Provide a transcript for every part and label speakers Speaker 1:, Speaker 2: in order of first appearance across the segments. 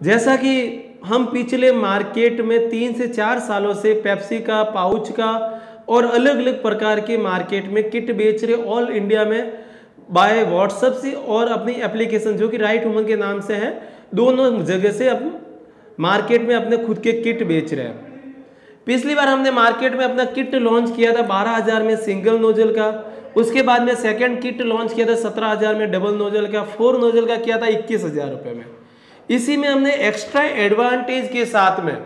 Speaker 1: जैसा कि हम पिछले मार्केट में 3 से 4 सालों से पेप्सी का, पाउच का और अलग अलग प्रकार के मार्केट में किट बेच रहे ऑल इंडिया में बाय व्हाट्सएप से और अपनी एप्लीकेशन जो कि राइट वुमन के नाम से है, दोनों जगह से अब मार्केट में अपने खुद के किट बेच रहे हैं। पिछली बार हमने मार्केट में अपना किट लॉन्च किया था 12,000 में सिंगल नोजल का, उसके बाद में सेकंड किट लॉन्च किया था 17,000 में डबल नोजल का, 4 नोजल का किया था 21,000 रुपये में। इसी में हमने एक्स्ट्रा एडवांटेज के साथ में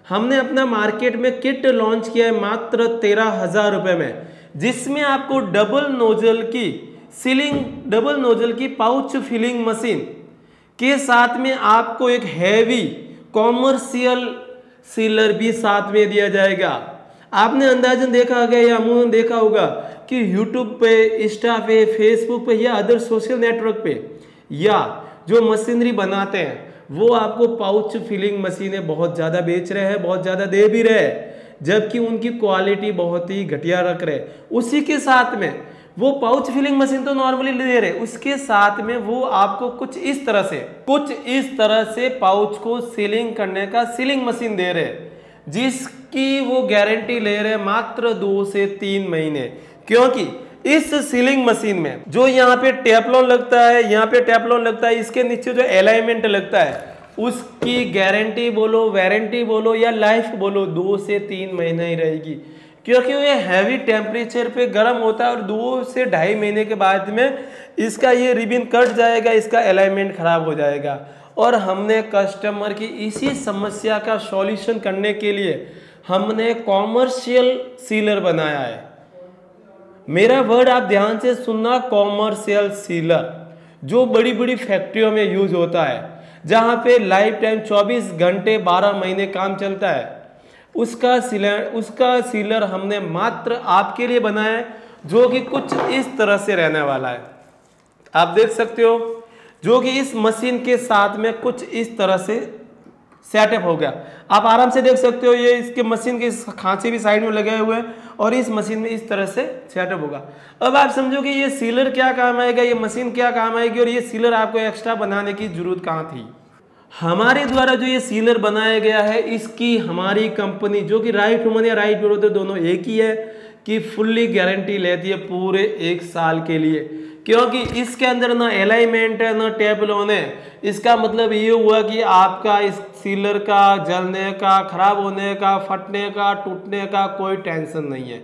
Speaker 1: हमने अपना मार्केट में किट लॉन्च किया है मात्र 13,000 रुपये में, जिसमें आपको डबल नोजल की पाउच फिलिंग मशीन के साथ में आपको एक हैवी कॉमर्शियल सीलर भी साथ में दिया जाएगा। आपने अंदाजन देखा होगा या अमूमन देखा होगा कि YouTube पे, इंस्टा पे, फेसबुक पे या अदर सोशल नेटवर्क पे या जो मशीनरी बनाते हैं वो आपको पाउच फिलिंग मशीनें बहुत ज़्यादा बेच रहे हैं, बहुत ज़्यादा दे भी रहे हैं, जबकि उनकी क्वालिटी बहुत ही घटिया रख रहे। उसी के साथ में वो पाउच फिलिंग मशीन तो नॉर्मली दे रहे, उसके साथ में वो आपको कुछ इस तरह से पाउच को सीलिंग करने का सीलिंग मशीन दे रहे, जिसकी वो गारंटी ले रहे मात्र 2 से 3 महीने। क्योंकि इस सीलिंग मशीन में जो यहाँ पे टेफ्लॉन लगता है, यहाँ पे टेफ्लॉन लगता है, इसके नीचे जो अलाइनमेंट लगता है, उसकी गारंटी बोलो, वारंटी बोलो या लाइफ बोलो 2 से 3 महीने ही रहेगी। क्योंकि ये हैवी टेम्परेचर पे गर्म होता है और 2 से 2.5 महीने के बाद में इसका ये रिबन कट जाएगा, इसका अलाइनमेंट खराब हो जाएगा। और हमने कस्टमर की इसी समस्या का सॉल्यूशन करने के लिए हमने कॉमर्शियल सीलर बनाया है। मेरा वर्ड आप ध्यान से सुनना, कॉमर्शियल सीलर, जो बड़ी बड़ी फैक्ट्रियों में यूज होता है, जहाँ पे लाइफ टाइम 24 घंटे 12 महीने काम चलता है, उसका सीलर हमने मात्र आपके लिए बनाया है, जो कि कुछ इस तरह से रहने वाला है। आप देख सकते हो, जो कि इस मशीन के साथ में कुछ इस तरह से सेटअप हो गया। आप आराम से देख सकते हो, ये इसके मशीन के खांचे भी साइड में लगे हुए हैं और इस मशीन में इस तरह से सेटअप होगा। अब आप समझो कि ये सीलर क्या काम आएगा, ये मशीन क्या काम आएगी और ये सीलर आपको एक्स्ट्रा बनाने की जरूरत कहाँ थी। हमारे द्वारा जो ये सीलर बनाया गया है, इसकी हमारी कंपनी जो कि राइट वुमन या राइट ब्रोदर दोनों एक ही है कि फुल्ली गारंटी लेती है पूरे 1 साल के लिए। क्योंकि इसके अंदर ना अलाइनमेंट है ना टेफ्लॉन है। इसका मतलब ये हुआ कि आपका इस सीलर का जलने का, खराब होने का, फटने का, टूटने का कोई टेंशन नहीं है।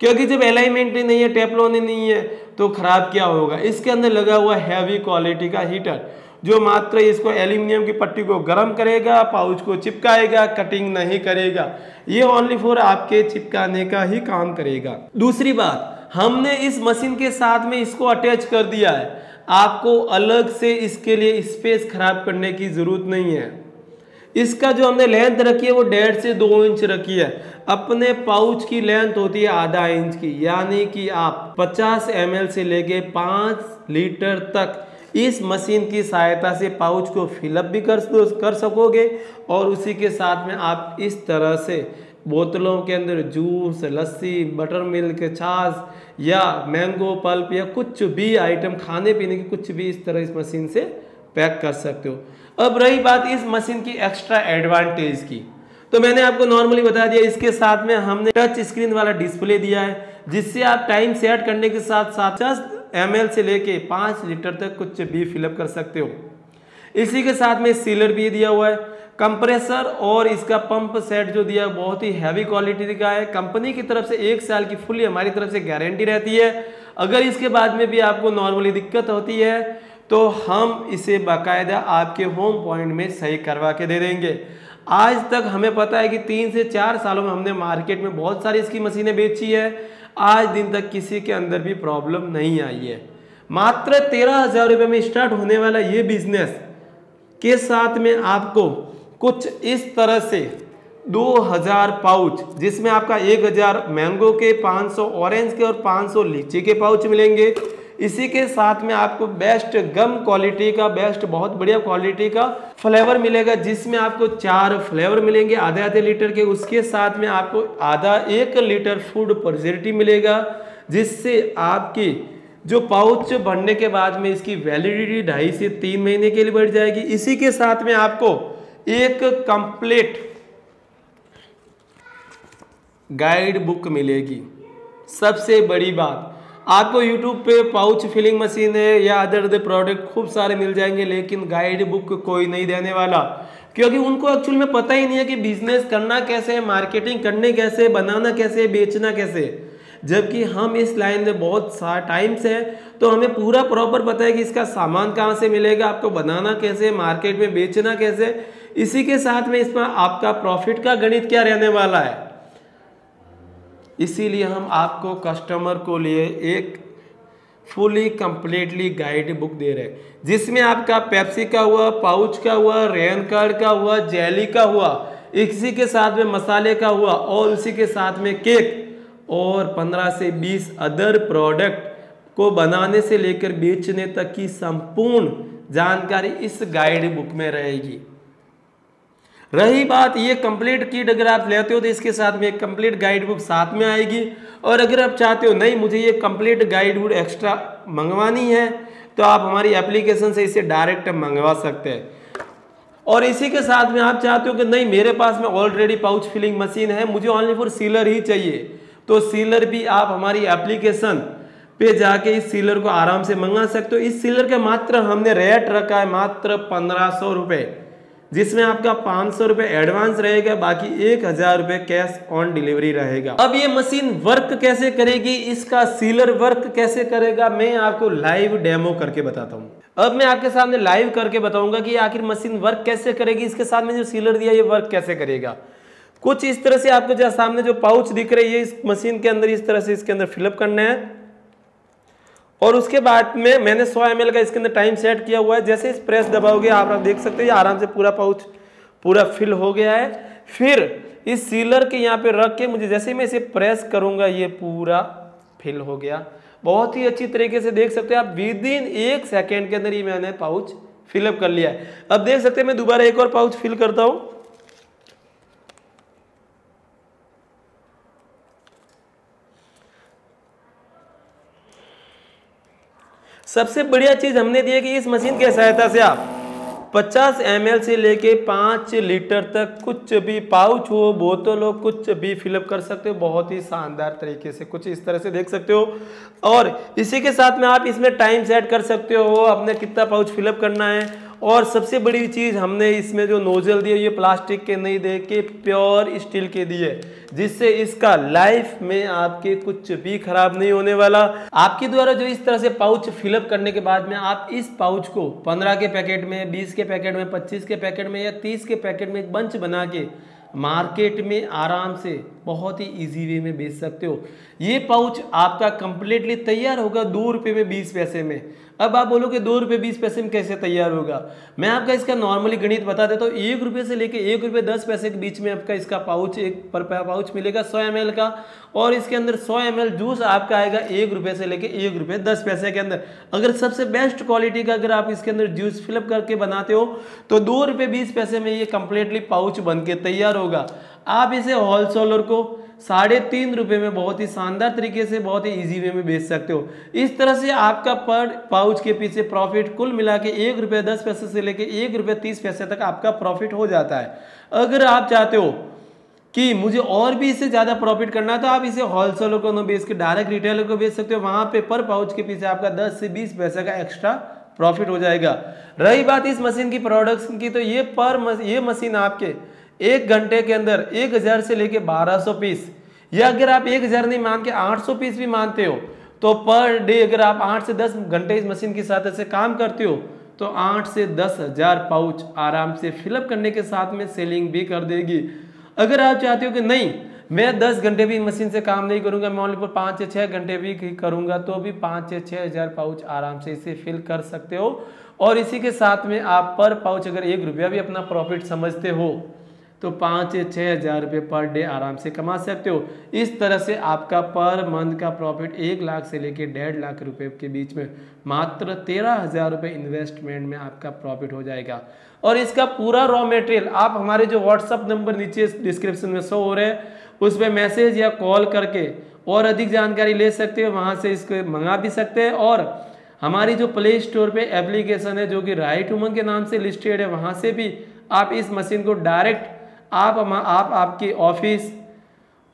Speaker 1: क्योंकि जब अलाइनमेंट ही नहीं है, टेफ्लॉन ही नहीं है, तो खराब क्या होगा। इसके अंदर लगा हुआ हैवी क्वालिटी का हीटर, जो मात्र इसको एल्यूमिनियम की पट्टी को गर्म करेगा, पाउच को चिपकाएगा, कटिंग नहीं करेगा। ये ओनली फॉर आपके चिपकाने का ही काम करेगा। दूसरी बात, हमने इस मशीन के साथ में इसको अटैच कर दिया है। आपको अलग से इसके लिए स्पेस खराब करने की जरूरत नहीं है। इसका जो हमने लेंथ रखी है वो 1.5 से 2 इंच रखी है। अपने पाउच की लेंथ होती है आधा इंच की, यानी कि आप 50 ml से लेके 5 लीटर तक इस मशीन की सहायता से पाउच को फिलअप भी कर सकोगे। और उसी के साथ में आप इस तरह से बोतलों के अंदर जूस, लस्सी, बटर मिल्क, छाछ या मैंगो पल्प या कुछ भी आइटम, खाने पीने की कुछ भी इस तरह इस मशीन से पैक कर सकते हो। अब रही बात इस मशीन की एक्स्ट्रा एडवांटेज की, तो मैंने आपको नॉर्मली बता दिया। इसके साथ में हमने टच स्क्रीन वाला डिस्प्ले दिया है, जिससे आप टाइम सेट करने के साथ साथ 50 ml से लेके 5 लीटर तक कुछ भी फिलअप कर सकते हो। इसी के साथ में सीलर भी दिया हुआ है, कंप्रेसर और इसका पंप सेट जो दिया है बहुत ही हैवी क्वालिटी का है। कंपनी की तरफ से 1 साल की फुल्ली हमारी तरफ से गारंटी रहती है। अगर इसके बाद में भी आपको नॉर्मली दिक्कत होती है तो हम इसे बाकायदा आपके होम पॉइंट में सही करवा के दे देंगे। आज तक हमें पता है कि 3 से 4 सालों में हमने मार्केट में बहुत सारी इसकी मशीनें बेची है, आज दिन तक किसी के अंदर भी प्रॉब्लम नहीं आई है। मात्र 13,000 रुपये में स्टार्ट होने वाला ये बिजनेस के साथ में आपको कुछ इस तरह से 2000 पाउच, जिसमें आपका 1000 मैंगो के, 500 ऑरेंज के और 500 लीची के पाउच मिलेंगे। इसी के साथ में आपको बेस्ट गम क्वालिटी का, बेस्ट बहुत बढ़िया क्वालिटी का फ्लेवर मिलेगा, जिसमें आपको 4 फ्लेवर मिलेंगे आधे आधे लीटर के। उसके साथ में आपको आधा 1 लीटर फूड प्रिजर्वेटिव मिलेगा, जिससे आपकी जो पाउच भरने के बाद में इसकी वैलिडिटी 2.5 से 3 महीने के लिए बढ़ जाएगी। इसी के साथ में आपको एक कंप्लीट गाइड बुक मिलेगी। सबसे बड़ी बात, आपको YouTube पे पाउच फिलिंग मशीन है या अदर प्रोडक्ट खूब सारे मिल जाएंगे, लेकिन गाइड बुक कोई नहीं देने वाला, क्योंकि उनको एक्चुअल में पता ही नहीं है कि बिजनेस करना कैसे है, मार्केटिंग करने कैसे, बनाना कैसे, बेचना कैसे। जबकि हम इस लाइन में बहुत सारा टाइम से है, तो हमें पूरा प्रॉपर पता है कि इसका सामान कहाँ से मिलेगा, आपको बनाना कैसे, मार्केट में बेचना कैसे। इसी के साथ में इसमें आपका प्रॉफिट का गणित क्या रहने वाला है। इसीलिए हम आपको कस्टमर को लिए एक फुली कंप्लीटली गाइड बुक दे रहे हैं, जिसमें आपका पेप्सी का हुआ, पाउच का हुआ, रेन कार्ड का हुआ, जेली का हुआ, इसी के साथ में मसाले का हुआ, और उसी के साथ में केक और 15 से 20 अदर प्रोडक्ट को बनाने से लेकर बेचने तक की संपूर्ण जानकारी इस गाइड बुक में रहेगी। रही बात ये कंप्लीट किट अगर आप लेते हो तो इसके साथ में एक कंप्लीट गाइड बुक साथ में आएगी, और अगर आप चाहते हो नहीं मुझे ये कंप्लीट गाइड बुक एक्स्ट्रा मंगवानी है, तो आप हमारी एप्लीकेशन से इसे डायरेक्ट मंगवा सकते हैं। और इसी के साथ में आप चाहते हो कि नहीं मेरे पास में ऑलरेडी पाउच फिलिंग मशीन है, मुझे ओनली फॉर सीलर ही चाहिए, तो सीलर भी आप हमारी एप्लीकेशन पे जाके इस सीलर को आराम से मंगा सकते हो। इस सीलर का मात्र हमने रेट रखा है मात्र 1500 रुपये, जिसमें आपका 500 रुपये एडवांस रहेगा, बाकी 1000 रुपये कैश ऑन डिलीवरी रहेगा। अब ये मशीन वर्क कैसे करेगी, इसका सीलर वर्क कैसे करेगा, मैं आपको लाइव डेमो करके बताता हूँ। अब मैं आपके सामने लाइव करके बताऊंगा कि आखिर मशीन वर्क कैसे करेगी, इसके साथ में जो सीलर दिया ये वर्क कैसे करेगा। कुछ इस तरह से आपको जो सामने जो पाउच दिख रही है इस मशीन के अंदर, इस तरह से इसके अंदर फिलअप करना है, और उसके बाद में मैंने 100 ml का इसके अंदर टाइम सेट किया हुआ है। जैसे इस प्रेस दबाओगे आप देख सकते हो आराम से पूरा पाउच पूरा फिल हो गया है। फिर इस सीलर के यहाँ पे रख के मुझे जैसे मैं इसे प्रेस करूंगा ये पूरा फिल हो गया। बहुत ही अच्छी तरीके से देख सकते हो आप, विद इन 1 सेकेंड के अंदर ही मैंने पाउच फिलअप कर लिया है। अब देख सकते हैं मैं दोबारा एक और पाउच फिल करता हूँ। सबसे बढ़िया चीज हमने दी है कि इस मशीन की सहायता से आप 50 ml से लेके 5 लीटर तक कुछ भी पाउच हो, बोतल हो, कुछ भी फिलअप कर सकते हो बहुत ही शानदार तरीके से, कुछ इस तरह से देख सकते हो। और इसी के साथ में आप इसमें टाइम सेट कर सकते हो अपने कितना पाउच फिलअप करना है। और सबसे बड़ी चीज हमने इसमें जो नोजल दिए ये प्लास्टिक के नहीं दे के प्योर स्टील के दिए, जिससे इसका लाइफ में आपके कुछ भी खराब नहीं होने वाला। आपके द्वारा जो इस तरह से पाउच फिलअप करने के बाद में आप इस पाउच को 15 के पैकेट में, 20 के पैकेट में, 25 के पैकेट में या 30 के पैकेट में एक बंच बना के मार्केट में आराम से बहुत ही इजी वे में बेच सकते हो। ये पाउच आपका कंप्लीटली तैयार होगा 2 रुपये में 20 पैसे में। अब आप बोलोगे 2 रुपये 20 पैसे में कैसे तैयार होगा, मैं आपका इसका नॉर्मली गणित बता देता हूँ। 1 रुपये से लेके 1 रुपये 10 पैसे के बीच में आपका इसका पाउच एक पर पाउच मिलेगा 100 ml का, और इसके अंदर 100 ml जूस आपका आएगा 1 रुपये से लेके 1 रुपये 10 पैसे के अंदर। अगर सबसे बेस्ट क्वालिटी का अगर आप इसके अंदर जूस फिलअप करके बनाते हो तो 2 रुपये 20 पैसे में ये कंप्लीटली पाउच बन के तैयार होगा। आप इसे होलसेलर को 3.5 रुपये में बहुत ही शानदार तरीके से बहुत ही इजी वे में बेच सकते हो। इस तरह से आपका पर पाउच के पीछे प्रॉफिट कुल मिला के 1 रुपये 10 पैसे से लेके 1 रुपये 30 पैसे तक आपका प्रॉफिट हो जाता है। अगर आप चाहते हो कि मुझे और भी इससे ज़्यादा प्रॉफिट करना है तो आप इसे होलसेलर को न बेच के डायरेक्ट रिटेलर को बेच सकते हो। वहाँ पे पर पाउच के पीछे आपका 10 से 20 पैसे का एक्स्ट्रा प्रॉफिट हो जाएगा। रही बात इस मशीन की प्रोडक्शन की, तो ये मशीन आपके 1 घंटे के अंदर 1000 से लेके 1200 पीस, या अगर आप 1000 नहीं मान के 800 पीस भी मानते हो तो पर डे अगर आप 8 से 10 घंटे इस मशीन की सहायता से काम करते हो तो 8 से 10,000 पाउच आराम से फिलअप करने के साथ में सेलिंग भी कर देगी। अगर आप चाहते हो कि नहीं मैं 10 घंटे भी मशीन से काम नहीं करूंगा, मैं ओनली पर 5 से 6 घंटे भी करूंगा, तो भी 5 से 6,000 पाउच आराम से इसे फिल कर सकते हो। और इसी के साथ में आप पर पाउच अगर 1 रुपया भी अपना प्रॉफिट समझते हो तो 5 से 6,000 रुपये पर डे आराम से कमा सकते हो। इस तरह से आपका पर मंथ का प्रॉफिट 1 लाख से लेके 1.5 लाख रुपए के बीच में मात्र 13,000 रुपये इन्वेस्टमेंट में आपका प्रॉफिट हो जाएगा। और इसका पूरा रॉ मटेरियल आप हमारे जो व्हाट्सअप नंबर नीचे डिस्क्रिप्शन में शो हो रहे हैं उस पर मैसेज या कॉल करके और अधिक जानकारी ले सकते हो, वहाँ से इसको मंगा भी सकते हैं। और हमारी जो प्ले स्टोर पे एप्लीकेशन है जो कि राइट वुमन के नाम से लिस्टेड है, वहाँ से भी आप इस मशीन को डायरेक्ट आप आपके ऑफिस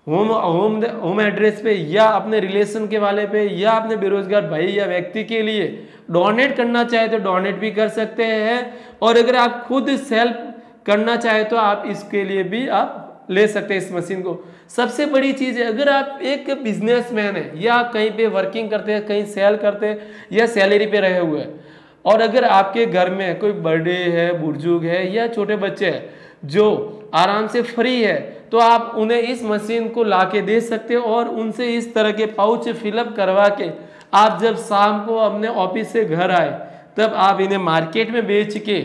Speaker 1: होम एड्रेस पे या अपने रिलेशन के वाले पे या अपने बेरोजगार भाई या व्यक्ति के लिए डोनेट करना चाहे तो डोनेट भी कर सकते हैं। और अगर आप खुद सेल्फ करना चाहे तो आप इसके लिए भी आप ले सकते हैं इस मशीन को। सबसे बड़ी चीज़ है, अगर आप एक बिजनेसमैन है या आप कहीं पे वर्किंग करते हैं, कहीं सेल करते हैं या सैलरी पे रहे हुए हैं, और अगर आपके घर में कोई बर्थडे है, बुजुर्ग है या छोटे बच्चे हैं जो आराम से फ्री है, तो आप उन्हें इस मशीन को ला के दे सकते हो और उनसे इस तरह के पाउच फिलअप करवा के आप जब शाम को अपने ऑफिस से घर आए तब आप इन्हें मार्केट में बेच के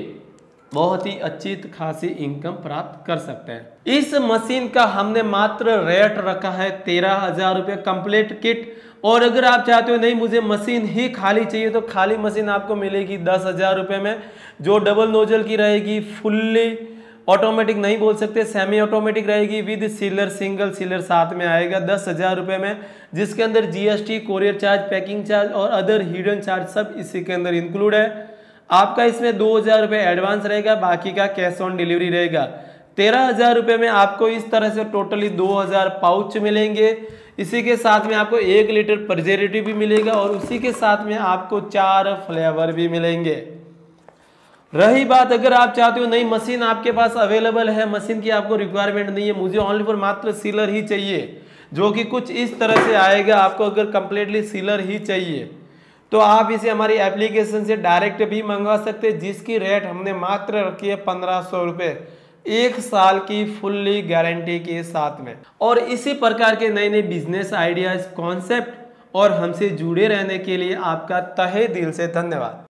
Speaker 1: बहुत ही अच्छी खासी इनकम प्राप्त कर सकते हैं। इस मशीन का हमने मात्र रेट रखा है 13,000 रुपये कंप्लीट किट। और अगर आप चाहते हो नहीं मुझे मशीन ही खाली चाहिए तो खाली मशीन आपको मिलेगी 10,000 रुपये में, जो डबल नोजल की रहेगी, फुल्ली ऑटोमेटिक नहीं बोल सकते, सेमी ऑटोमेटिक रहेगी, विद सीलर, सिंगल सीलर साथ में आएगा 10,000 रुपये में, जिसके अंदर GST, courier charge, packing charge और अदर हिडन चार्ज सब इसी के अंदर इंक्लूड है। आपका इसमें 2,000 रुपये एडवांस रहेगा, बाकी का कैश ऑन डिलीवरी रहेगा। 13,000 रुपये में आपको इस तरह से टोटली 2,000 पाउच मिलेंगे। इसी के साथ में आपको 1 लीटर प्रिजर्वेटिव भी मिलेगा और उसी के साथ में आपको 4 फ्लेवर भी मिलेंगे। रही बात अगर आप चाहते हो नहीं मशीन आपके पास अवेलेबल है, मशीन की आपको रिक्वायरमेंट नहीं है, मुझे ओनली फॉर मात्र सीलर ही चाहिए, जो कि कुछ इस तरह से आएगा, आपको अगर कंप्लीटली सीलर ही चाहिए तो आप इसे हमारी एप्लीकेशन से डायरेक्ट भी मंगवा सकते हैं, जिसकी रेट हमने मात्र रखी है 1,500 रुपये 1 साल की फुल्ली गारंटी के साथ में। और इसी प्रकार के नए नए बिजनेस आइडियाज, कॉन्सेप्ट और हमसे जुड़े रहने के लिए आपका तहे दिल से धन्यवाद।